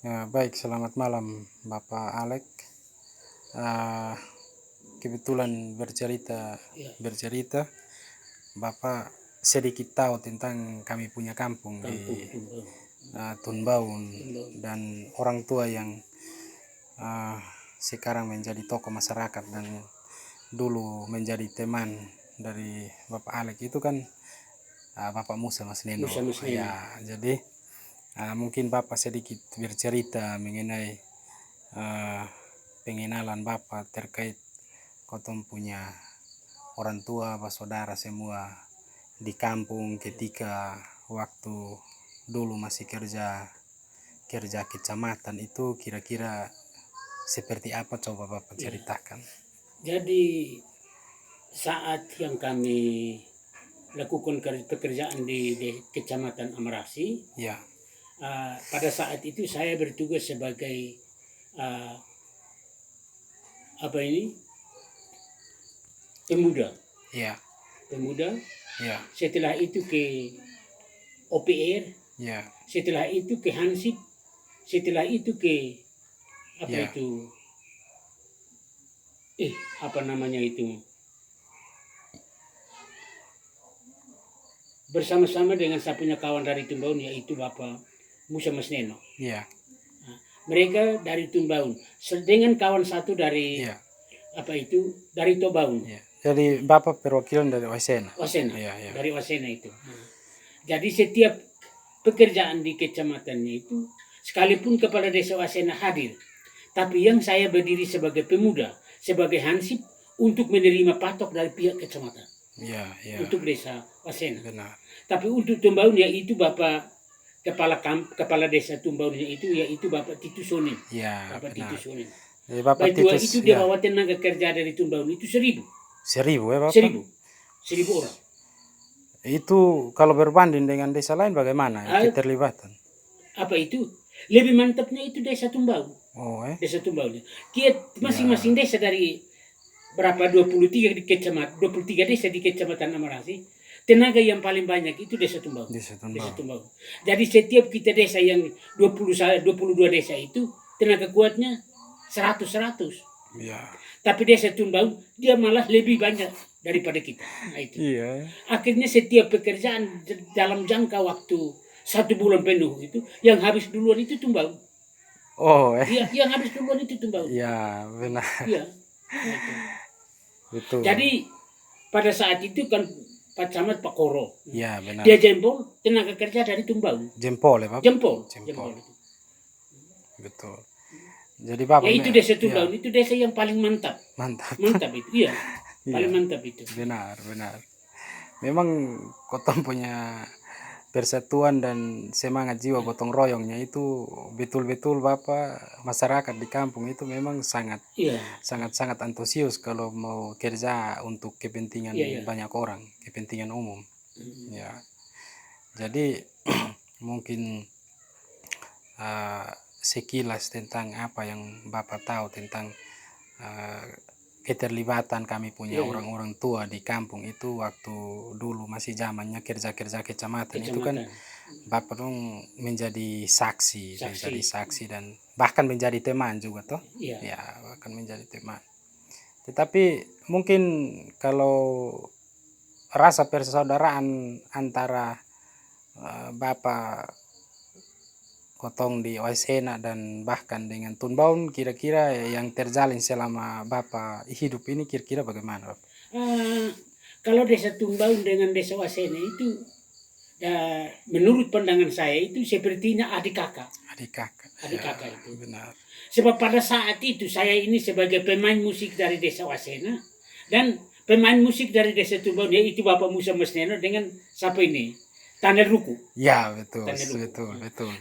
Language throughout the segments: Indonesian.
Ya, baik, selamat malam Bapak Alek. Eh, Kebetulan bercerita Ya, bercerita, Bapak sedikit tahu tentang kami punya kampung di kampung Tumbang. Tunbaun Tumbang. dan orang tua yang eh, sekarang menjadi tokoh masyarakat dan dulu menjadi teman dari Bapak Alek itu kan Bapak Musa Mas Neno. Musa Mas Neno. Ya, jadi mungkin Bapak sedikit bercerita mengenai eh, pengenalan Bapak terkait kotong punya orang tua, saudara semua di kampung ketika waktu dulu masih kerja kecamatan itu kira-kira seperti apa, coba Bapak Ya. ceritakan. Jadi saat yang kami lakukan pekerjaan di Kecamatan Amerasi, Ya, pada saat itu saya bertugas sebagai uh, apa ini pemuda, ya, pemuda. ya, Setelah itu ke OPR, ya, setelah itu ke Hansip, setelah itu ke apa ya, itu apa namanya itu, bersama-sama dengan saya punya kawan dari Tumbaun, yaitu Bapak Musa Mas Neno. ya, Mereka dari Tumbaun dengan kawan satu dari ya, apa itu dari Tobaun, ya. Jadi Bapak perwakilan dari Wasena. Wasena, Ya, ya, dari Wasena itu. Jadi setiap pekerjaan di kecamatannya itu, sekalipun kepala desa Wasena hadir, tapi yang saya berdiri sebagai pemuda, sebagai hansip untuk menerima patok dari pihak kecamatan, ya, ya, untuk desa Wasena. benar. Tapi untuk Tumbaun yaitu Bapak kepala desa Tumbaunnya itu yaitu Bapak Titus Sonin. Ya, Bapak benar. Titus Sonin. Jadi Bapak Baik tua Titus, itu dia ya, bawa tenaga kerja dari Tumbaun itu 1.000. 1.000 ya Bapak. 1.000 orang. Itu kalau berbanding dengan desa lain bagaimana keterlibatan? Apa itu? Lebih mantapnya itu desa Tumbaun. Oh, Desa Tumbaun. Kiat masing-masing desa dari berapa 23 di kecamatan, 23 desa di Kecamatan Amarasi. Tenaga yang paling banyak itu desa Tumbaun. Desa Desa Tunbau. Tumbaun. Jadi setiap kita desa yang 22 desa itu tenaga kuatnya 100. Iya. Tapi desa Tumbaun dia malah lebih banyak daripada kita. Nah, itu. Iya. Akhirnya setiap pekerjaan dalam jangka waktu 1 bulan penuh itu yang habis duluan itu Tumbaun. Oh, Iya, yang habis duluan itu Tumbaun. Iya, benar. Iya. Nah, itu. Betul. Jadi pada saat itu kan Pak Camat Pak Koro. Iya, benar. Dia jempol tenaga kerja dari Tumbaun. Jempol ya, Bapak? Jempol. Betul. Jadi Bapak Ya itu desa Tumbaun itu desa yang paling mantap. Mantap. Mantap itu. Iya. Paling mantap itu. Benar. Memang Kotong punya persatuan dan semangat jiwa gotong royongnya itu betul-betul Bapak masyarakat di kampung itu memang sangat antusias kalau mau kerja untuk kepentingan banyak orang, kepentingan umum. Ya. Jadi mungkin sekilas tentang apa yang Bapak tahu tentang keterlibatan kami punya orang-orang tua di kampung itu waktu dulu masih zamannya kerja-kerja kecamatan itu kan Bapak dong menjadi saksi dan bahkan menjadi teman juga toh. Ya, bahkan menjadi teman. Tetapi mungkin kalau rasa persaudaraan antara Bapak Kotong di Wasena dan bahkan dengan Tunbaun kira-kira yang terjalin selama Bapak hidup ini kira-kira bagaimana, Bapak? Kalau desa Tumbaun dengan desa Wasena itu menurut pandangan saya itu sepertinya adik kakak. Adik kakak itu. Benar. Sebab pada saat itu saya ini sebagai pemain musik dari desa Wasena dan pemain musik dari desa Tumbaun yaitu Bapak Musa Mas Neno dengan siapa ini? Tanel Ruku. Ya, betul.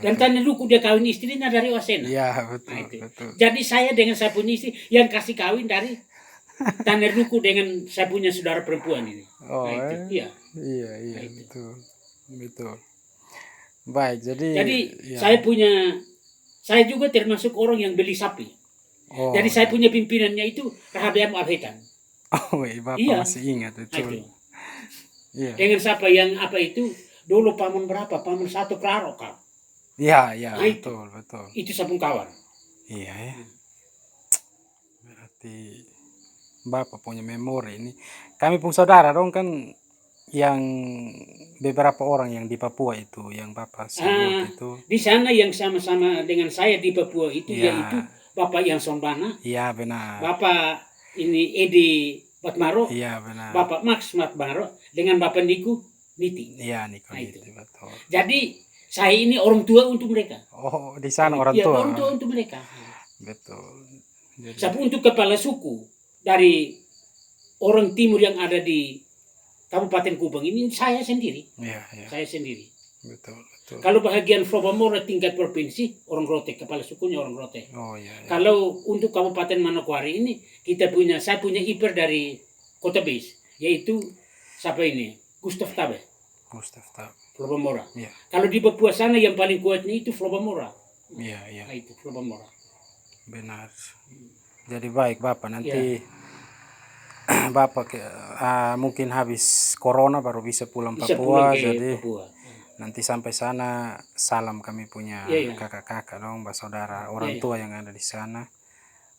Dan Tanel Ruku dia kawin istrinya dari Wasena. Ya, betul. Jadi saya dengan saya punya istri yang kasih kawin dari Tanel Ruku dengan saya punya saudara perempuan ini. Oh, Iya. Iya, betul. Baik, jadi saya juga termasuk orang yang beli sapi. Jadi saya punya pimpinannya itu Rahabiam Alhetan. Oh, Bapak masih ingat itu. Dengan siapa yang apa itu dulu paman berapa? Paman 1 Klaro kan. Iya, iya, Nah itu, betul, betul. itu sabun kawar. Iya ya, berarti Bapak punya memori ini. Kami pun saudara dong kan yang beberapa orang yang di Papua itu, yang Bapak sebut Ah, itu. di sana yang sama-sama dengan saya di Papua itu yaitu Iya, Bapak yang Sombana, iya benar. Bapak ini Edi Batmaro, Iya benar. Bapak Max Batmaro dengan Bapak Niku Niti. Iya Niko Nah itu. itu betul. Jadi saya ini orang tua untuk mereka. Oh, di Nah, sana orang iya tua. orang tua untuk mereka. Betul. Jadi, Saya untuk kepala suku dari orang timur yang ada di Kabupaten Kupang ini saya sendiri. iya, iya. Saya sendiri. Betul, betul. Kalau bahagian Flobamora tingkat provinsi orang Rote, kepala sukunya orang Rote. Oh iya, iya. Kalau untuk Kabupaten Manokwari ini saya punya iper dari Kota Base, yaitu siapa ini? Gustav Tabe, Gustaf tahu. Flobamora. Iya, Kalau di Papua sana yang paling kuatnya itu Flobamora. iya, iya. Nah itu Flobamora. Benar. Jadi baik Bapak, nanti Ya, Bapak mungkin habis corona baru bisa pulang bisa pulang Papua, ke jadi Papua. nanti sampai sana salam kami punya Iya, iya. kakak-kakak dong, saudara, Iya, orang iya. tua yang ada di sana.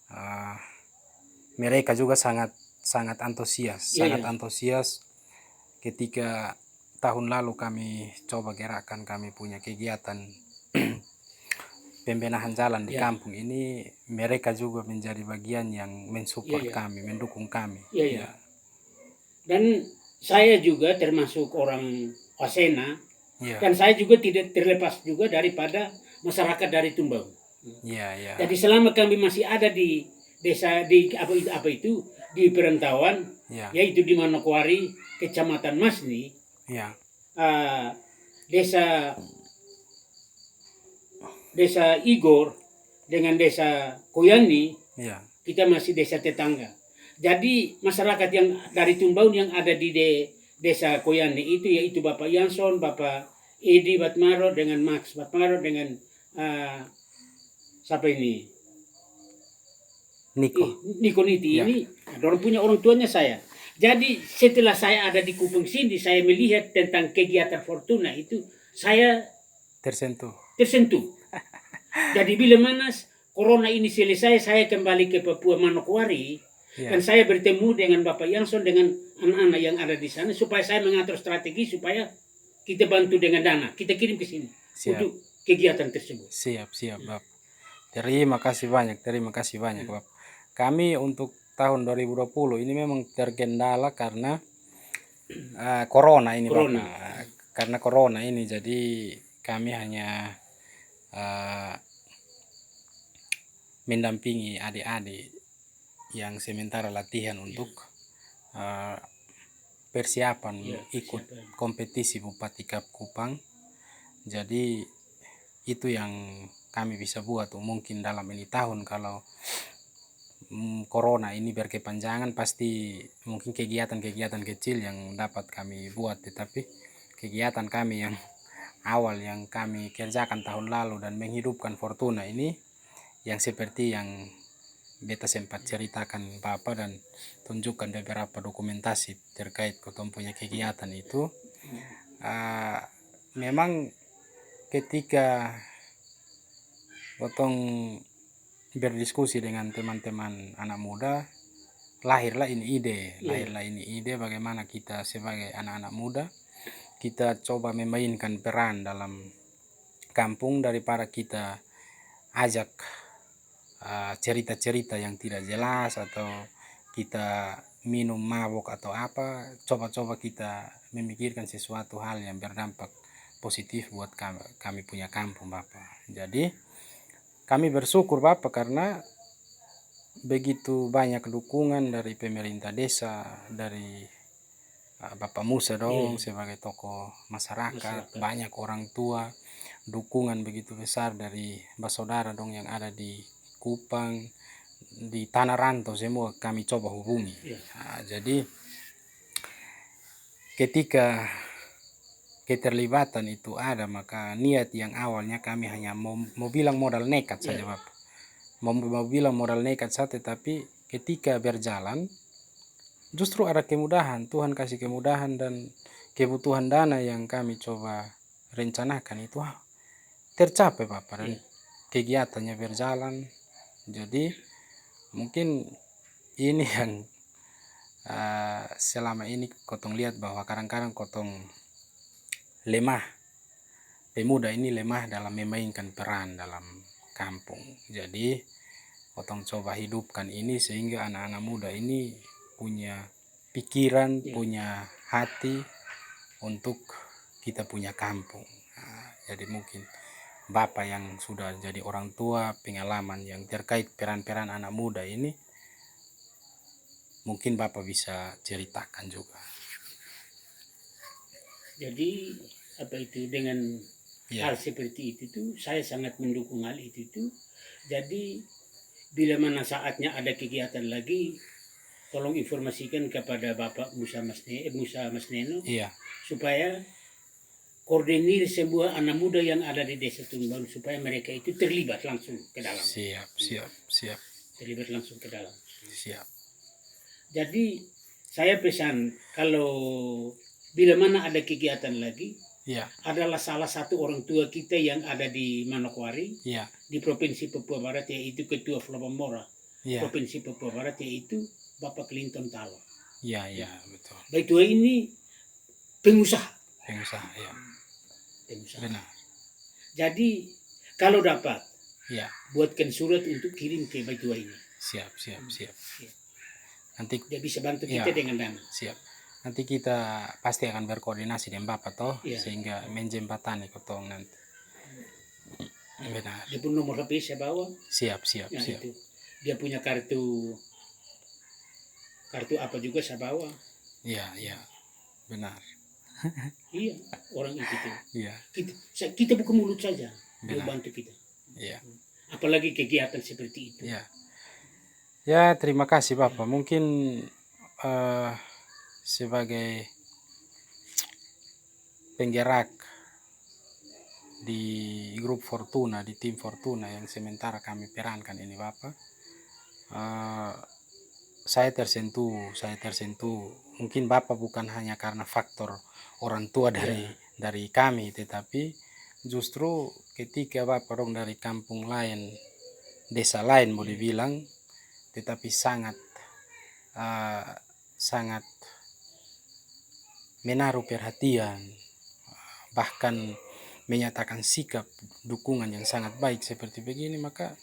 Ah, mereka juga sangat sangat antusias, Iya, sangat iya. antusias ketika tahun lalu kami coba gerakkan kami punya kegiatan pembenahan jalan di Iya. kampung ini, mereka juga menjadi bagian yang mensupport Iya, iya. kami, mendukung kami. Iya, iya. Ya, Dan saya juga termasuk orang Wasena, ya, dan saya juga tidak terlepas juga daripada masyarakat dari Tumbang. ya, ya, Jadi selama kami masih ada di desa di apa itu di perantauan, ya, yaitu di Manokwari, Kecamatan Masni, ya, ah, desa desa Igor dengan desa Koyani, ya, kita masih desa tetangga. Jadi masyarakat yang dari Tumbaun yang ada di desa Koyani itu yaitu Bapak Yanson, Bapak Edi Batmaro dengan Max Batmaro dengan ah, siapa ini? Niko. Niko Niti Ya, ini orang punya orang tuanya saya. Jadi setelah saya ada di Kupang sini, saya melihat tentang kegiatan Fortuna itu, saya tersentuh. tersentuh. Jadi bila mana corona ini selesai, saya kembali ke Papua Manokwari Ya, dan saya bertemu dengan Bapak Yanson dengan anak-anak yang ada di sana supaya saya mengatur strategi supaya kita bantu dengan dana, kita kirim ke sini siap, untuk kegiatan tersebut. siap, siap, Bapak. Terima kasih banyak, Bapak. Kami untuk tahun 2020 ini memang terkendala karena corona ini, Corona. Bapak. Karena corona ini, jadi kami hanya eh, mendampingi adik-adik yang sementara latihan untuk eh, persiapan Ya, ikut siapa? kompetisi Bupati Kap Kupang. Jadi itu yang kami bisa buat tuh. Mungkin dalam ini tahun kalau corona ini berkepanjangan, pasti mungkin kegiatan-kegiatan kecil yang dapat kami buat, tetapi kegiatan kami yang awal yang kami kerjakan tahun lalu dan menghidupkan Fortuna ini, yang seperti yang beta sempat ceritakan Bapak dan tunjukkan beberapa dokumentasi terkait ketemu punya kegiatan itu, memang ketika potong berdiskusi dengan teman-teman anak muda, lahirlah ini ide bagaimana kita sebagai anak-anak muda kita coba memainkan peran dalam kampung daripada kita ajak cerita-cerita yang tidak jelas atau kita minum mabuk atau apa, coba-coba kita memikirkan sesuatu hal yang berdampak positif buat kami punya kampung Bapak. Jadi kami bersyukur Bapak karena begitu banyak dukungan dari pemerintah desa, dari Bapak Musa dong sebagai tokoh masyarakat, banyak orang tua, dukungan begitu besar dari saudara dong yang ada di Kupang, di tanah rantau semua kami coba hubungi. Jadi ketika keterlibatan itu ada, maka niat yang awalnya kami hanya mau bilang modal nekat saja Bapak. Mau bilang modal nekat saja, tetapi ketika berjalan justru ada kemudahan, Tuhan kasih kemudahan dan kebutuhan dana yang kami coba rencanakan itu tercapai Bapak dan Iya. kegiatannya berjalan. Jadi mungkin ini yang selama ini kotong lihat bahwa kadang-kadang kotong lemah, pemuda ini lemah dalam memainkan peran dalam kampung. Jadi kotong coba hidupkan ini sehingga anak-anak muda ini punya pikiran, punya hati untuk kita punya kampung. Jadi mungkin Bapak yang sudah jadi orang tua, pengalaman yang terkait peran-peran anak muda ini, mungkin Bapak bisa ceritakan juga. Jadi apa itu dengan hal seperti itu tuh saya sangat mendukung hal itu tuh. Jadi bila mana saatnya ada kegiatan lagi, tolong informasikan kepada Bapak Musa Mas Neno Iya, supaya koordinir semua anak muda yang ada di desa Tumbang supaya mereka itu terlibat langsung ke dalam. siap. Terlibat langsung ke dalam. Siap. Jadi saya pesan kalau bila mana ada kegiatan lagi, Iya, adalah salah satu orang tua kita yang ada di Manokwari, iya, di Provinsi Papua Barat, yaitu Ketua Flopamora iya, Provinsi Papua Barat, yaitu Bapak Clinton Talo. iya, betul. Bapak tua ini pengusaha. Pengusaha, iya. Pengusaha. Benar. Jadi kalau dapat, Iya, buatkan surat untuk kirim ke Bapak tua ini. siap. Iya. Nanti Dia bisa bantu kita dengan dana. siap. Nanti kita pasti akan berkoordinasi dengan Bapak toh, Iya. sehingga menjembatani kotong nanti. Benar. Dia pun nomor HP saya bawa. Siap. Nah, itu. Dia punya kartu apa juga saya bawa. Iya. Benar. Iya, orang itu tuh. Iya. Kita bukan mulut saja, dia Benar. bantu kita. Iya. Apalagi kegiatan seperti itu. Iya. Ya, terima kasih Bapak. Mungkin sebagai penggerak di grup Fortuna, di tim Fortuna yang sementara kami perankan ini Bapak, saya tersentuh. Mungkin Bapak bukan hanya karena faktor orang tua dari kami, tetapi justru ketika Bapak dong dari kampung lain, desa lain mau dibilang, tetapi sangat menaruh perhatian, bahkan menyatakan sikap dukungan yang sangat baik seperti begini, maka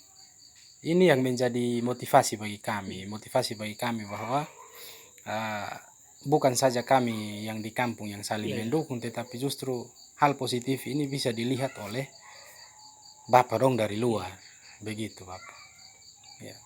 ini yang menjadi motivasi bagi kami bahwa bukan saja kami yang di kampung yang saling mendukung, tetapi justru hal positif ini bisa dilihat oleh Bapak dong dari luar, begitu Bapak. Ya.